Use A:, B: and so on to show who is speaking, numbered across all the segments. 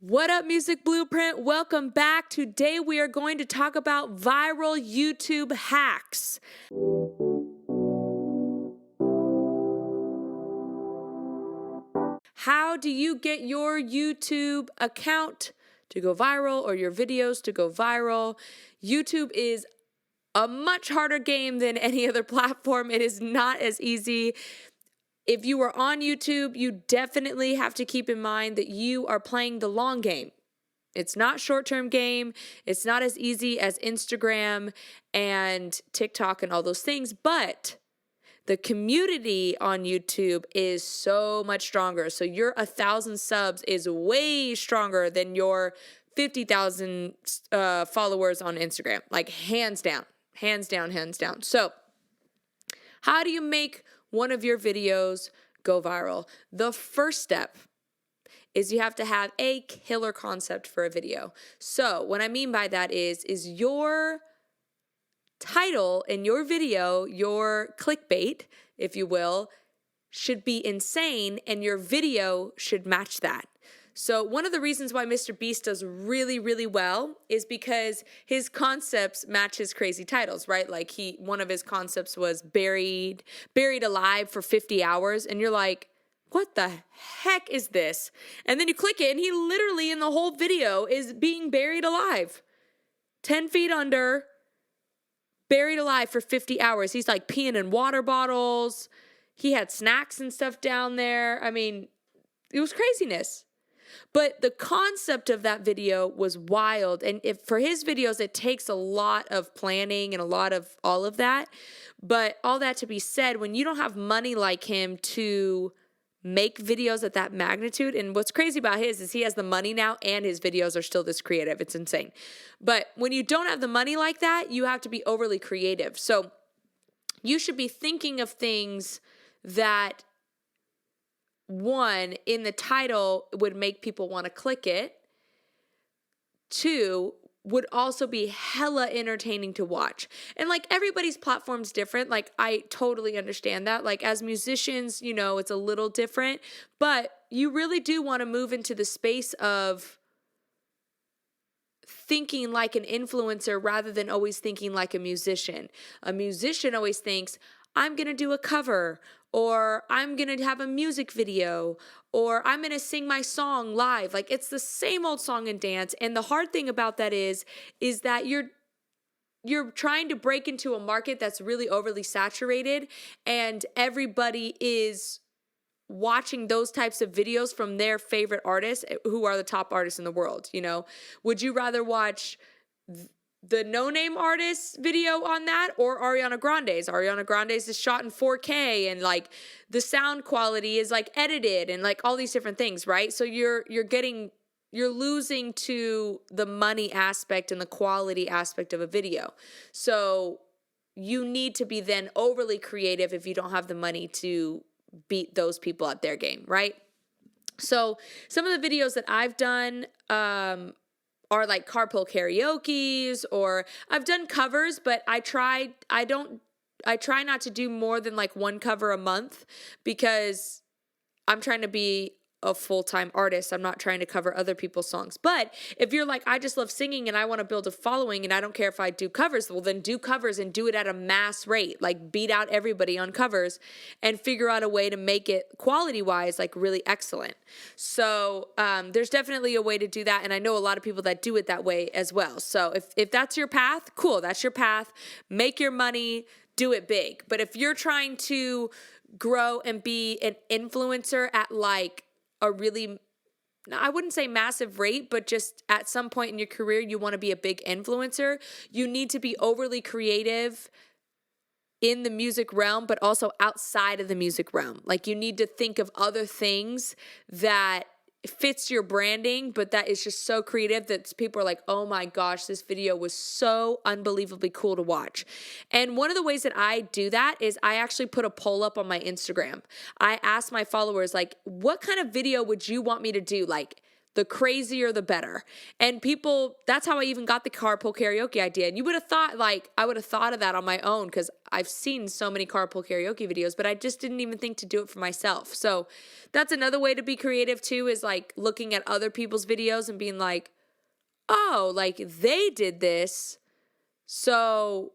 A: What up, Music Blueprint? Welcome back. Today we are going to talk about viral YouTube hacks. How do you get your YouTube account to go viral or your videos to go viral? YouTube is a much harder game than any other platform. It is not as easy. If you are on YouTube, you definitely have to keep in mind that you are playing the long game. It's not short-term game. It's not as easy as Instagram and TikTok and all those things, but the community on YouTube is so much stronger. So your 1,000 subs is way stronger than your 50,000 followers on Instagram. Like hands down, hands down, hands down. So how do you make one of your videos go viral? The first step is you have to have a killer concept for a video. So what I mean by that is your title in your video, your clickbait, if you will, should be insane and your video should match that. So one of the reasons why Mr. Beast does really, really well is because his concepts match his crazy titles, right? Like one of his concepts was buried alive for 50 hours. And you're like, what the heck is this? And then you click it and he literally in the whole video is being buried alive. 10 feet under, buried alive for 50 hours. He's like peeing in water bottles. He had snacks and stuff down there. I mean, it was craziness. But the concept of that video was wild. And for his videos, it takes a lot of planning and a lot of all of that. But all that to be said, when you don't have money like him to make videos at that magnitude, and what's crazy about his is he has the money now and his videos are still this creative. It's insane. But when you don't have the money like that, you have to be overly creative. So you should be thinking of things that, one, in the title would make people want to click it. Two, would also be hella entertaining to watch. And like everybody's platform's different. Like I totally understand that. Like as musicians, you know, it's a little different, but you really do want to move into the space of thinking like an influencer rather than always thinking like a musician. A musician always thinks, I'm going to do a cover, or I'm going to have a music video, or I'm going to sing my song live. Like it's the same old song and dance. And the hard thing about that is that you're trying to break into a market that's really overly saturated and everybody is watching those types of videos from their favorite artists who are the top artists in the world. You know, would you rather watch the No Name Artist video on that or Ariana Grande's? Ariana Grande's is shot in 4K and like the sound quality is like edited and like all these different things, right? So you're losing to the money aspect and the quality aspect of a video. So you need to be then overly creative if you don't have the money to beat those people at their game, right? So some of the videos that I've done, are like carpool karaoke's, or I've done covers, but I try not to do more than like one cover a month because I'm trying to be a full-time artist. I'm not trying to cover other people's songs. But if you're like, I just love singing and I want to build a following and I don't care if I do covers, well then do covers and do it at a mass rate, like beat out everybody on covers and figure out a way to make it quality-wise like really excellent. So there's definitely a way to do that, and I know a lot of people that do it that way as well. So if that's your path, cool, that's your path. Make your money, do it big. But if you're trying to grow and be an influencer at like a really, I wouldn't say massive rate, but just at some point in your career, you want to be a big influencer, you need to be overly creative in the music realm, but also outside of the music realm. Like you need to think of other things that fits your branding, but that is just so creative that people are like, oh my gosh, this video was so unbelievably cool to watch. And one of the ways that I do that is I actually put a poll up on my Instagram. I ask my followers, like, what kind of video would you want me to do? Like The crazier, the better. And people, that's how I even got the carpool karaoke idea. And you would have thought, like, I would have thought of that on my own because I've seen so many carpool karaoke videos, but I just didn't even think to do it for myself. So that's another way to be creative too, is like looking at other people's videos and being like, oh, like they did this, so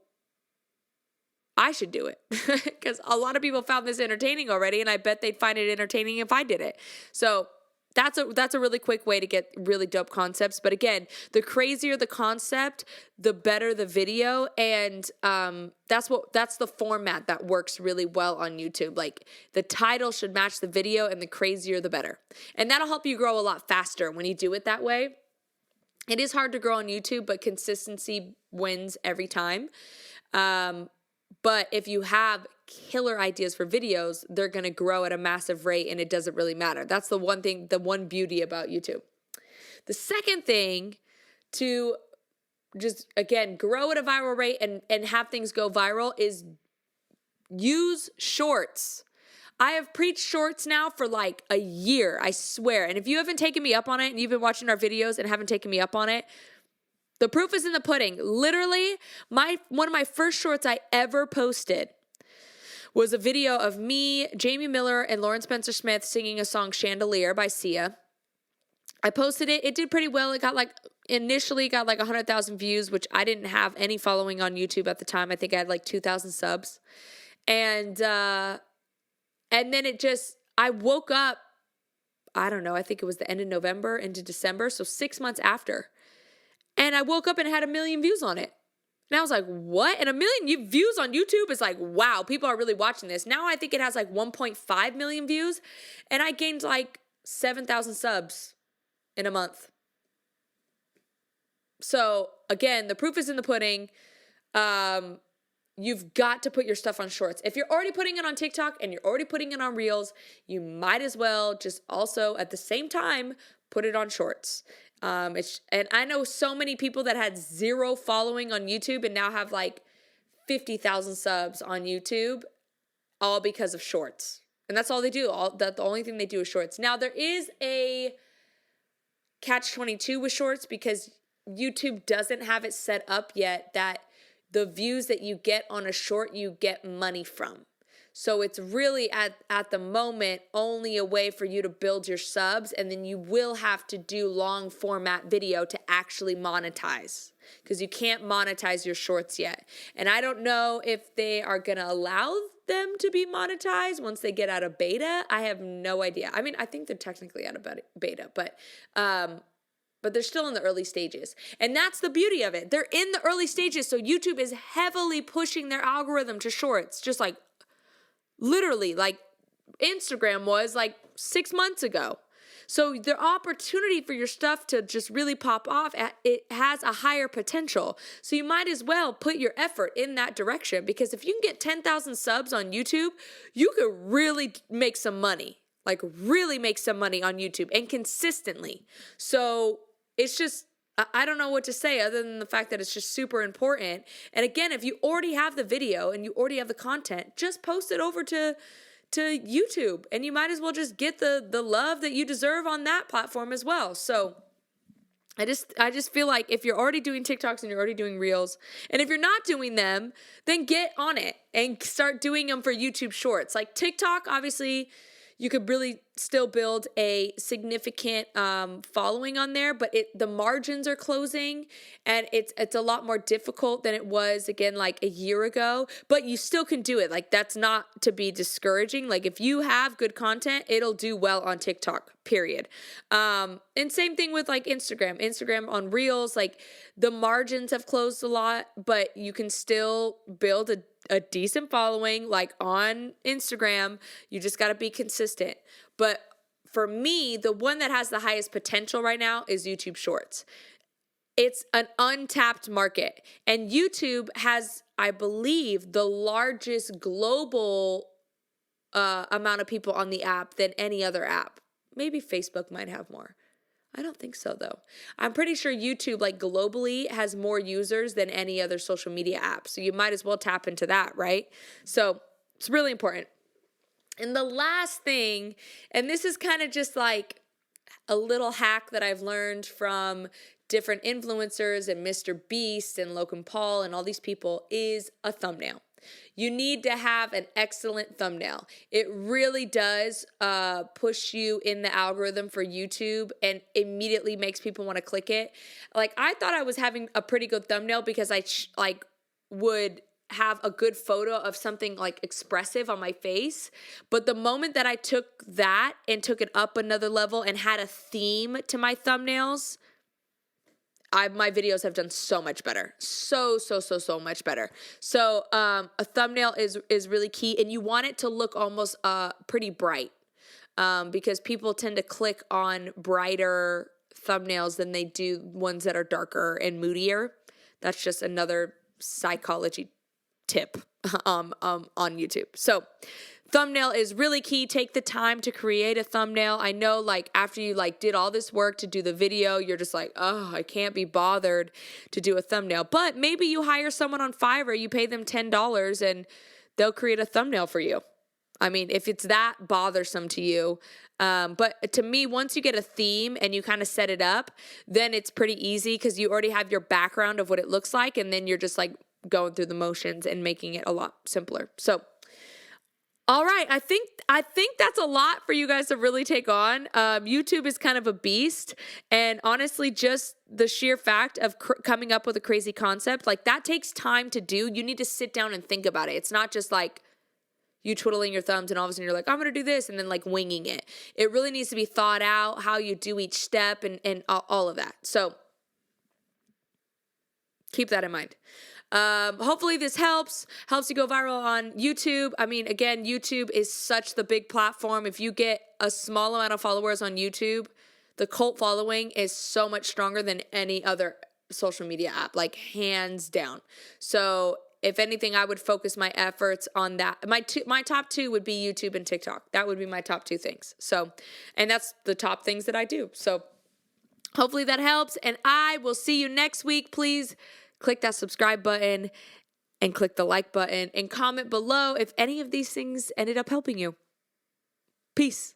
A: I should do it. Because a lot of people found this entertaining already, and I bet they'd find it entertaining if I did it. So that's a really quick way to get really dope concepts. But again, the crazier the concept, the better the video. And that's the format that works really well on YouTube. Like the title should match the video, and the crazier the better. And that'll help you grow a lot faster when you do it that way. It is hard to grow on YouTube, but consistency wins every time. But if you have killer ideas for videos, they're going to grow at a massive rate, and it doesn't really matter. That's the one thing, the one beauty about YouTube. The second thing to just, again, grow at a viral rate and have things go viral is use shorts. I have preached shorts now for like a year, I swear. And if you haven't taken me up on it and you've been watching our videos and haven't taken me up on it, the proof is in the pudding. Literally, one of my first shorts I ever posted was a video of me, Jamie Miller, and Lauren Spencer Smith singing a song, Chandelier by Sia. I posted it. It did pretty well. It initially got like 100,000 views, which I didn't have any following on YouTube at the time. I think I had like 2,000 subs. And then I woke up, I don't know, I think it was the end of November into December, so 6 months after. And I woke up and it had 1 million views on it. And I was like, what? And 1 million views on YouTube is like, wow, people are really watching this. Now I think it has like 1.5 million views. And I gained like 7,000 subs in a month. So again, the proof is in the pudding. You've got to put your stuff on shorts. If you're already putting it on TikTok and you're already putting it on Reels, you might as well just also at the same time put it on shorts. And I know so many people that had 0 following on YouTube and now have like 50,000 subs on YouTube, all because of shorts. And that's all they do. The only thing they do is shorts. Now there is a catch-22 with shorts because YouTube doesn't have it set up yet that the views that you get on a short, you get money from. So it's really at the moment only a way for you to build your subs, and then you will have to do long format video to actually monetize because you can't monetize your shorts yet. And I don't know if they are going to allow them to be monetized once they get out of beta. I have no idea. I mean, I think they're technically out of beta, but they're still in the early stages. And that's the beauty of it. They're in the early stages, so YouTube is heavily pushing their algorithm to shorts, just like literally like Instagram was like 6 months ago. So the opportunity for your stuff to just really pop off, it has a higher potential. So you might as well put your effort in that direction, because if you can get 10,000 subs on YouTube, you could really make some money, like really make some money on YouTube and consistently. So it's just, I don't know what to say other than the fact that it's just super important. And again, if you already have the video and you already have the content, just post it over to YouTube, and you might as well just get the love that you deserve on that platform as well. So I just feel like if you're already doing TikToks and you're already doing Reels, and if you're not doing them, then get on it and start doing them for YouTube Shorts. Like TikTok, obviously, you could really still build a significant following on there, but the margins are closing, and it's a lot more difficult than it was, again, like a year ago, but you still can do it. Like, that's not to be discouraging. Like, if you have good content, it'll do well on TikTok, period. And same thing with like Instagram on Reels, like the margins have closed a lot, but you can still build a decent following like on Instagram. You just got to be consistent. But for me, the one that has the highest potential right now is YouTube Shorts. It's an untapped market, and YouTube has, I believe, the largest global amount of people on the app than any other app. Maybe Facebook might have more. I don't think so, though. I'm pretty sure YouTube, like globally, has more users than any other social media app. So you might as well tap into that, right? So it's really important. And the last thing, and this is kind of just like a little hack that I've learned from different influencers and Mr. Beast and Logan Paul and all these people is a thumbnail. You need to have an excellent thumbnail. It really does push you in the algorithm for YouTube and immediately makes people want to click it. Like, I thought I was having a pretty good thumbnail because I would have a good photo of something like expressive on my face. But the moment that I took that and took it up another level and had a theme to my thumbnails, my videos have done so much better. So much better. So a thumbnail is really key, and you want it to look almost pretty bright because people tend to click on brighter thumbnails than they do ones that are darker and moodier. That's just another psychology tip on YouTube. So thumbnail is really key. Take the time to create a thumbnail. I know, like, after you did all this work to do the video, you're just like, oh, I can't be bothered to do a thumbnail. But maybe you hire someone on Fiverr, you pay them $10 and they'll create a thumbnail for you. I mean, if it's that bothersome to you. But to me, once you get a theme and you kind of set it up, then it's pretty easy because you already have your background of what it looks like. And then you're just like going through the motions and making it a lot simpler. So, all right, I think that's a lot for you guys to really take on. YouTube is kind of a beast, and honestly, just the sheer fact of coming up with a crazy concept, like, that takes time to do. You need to sit down and think about it. It's not just like you twiddling your thumbs and all of a sudden you're like, I'm going to do this, and then like winging it. It really needs to be thought out, how you do each step and all of that. So keep that in mind. Hopefully this helps you go viral on YouTube. I mean, again, YouTube is such the big platform. If you get a small amount of followers on YouTube, the cult following is so much stronger than any other social media app, like hands down. So if anything, I would focus my efforts on that. My top two would be YouTube and TikTok. That would be my top two things. So, and that's the top things that I do. So hopefully that helps. And I will see you next week. Please click that subscribe button and click the like button and comment below if any of these things ended up helping you. Peace.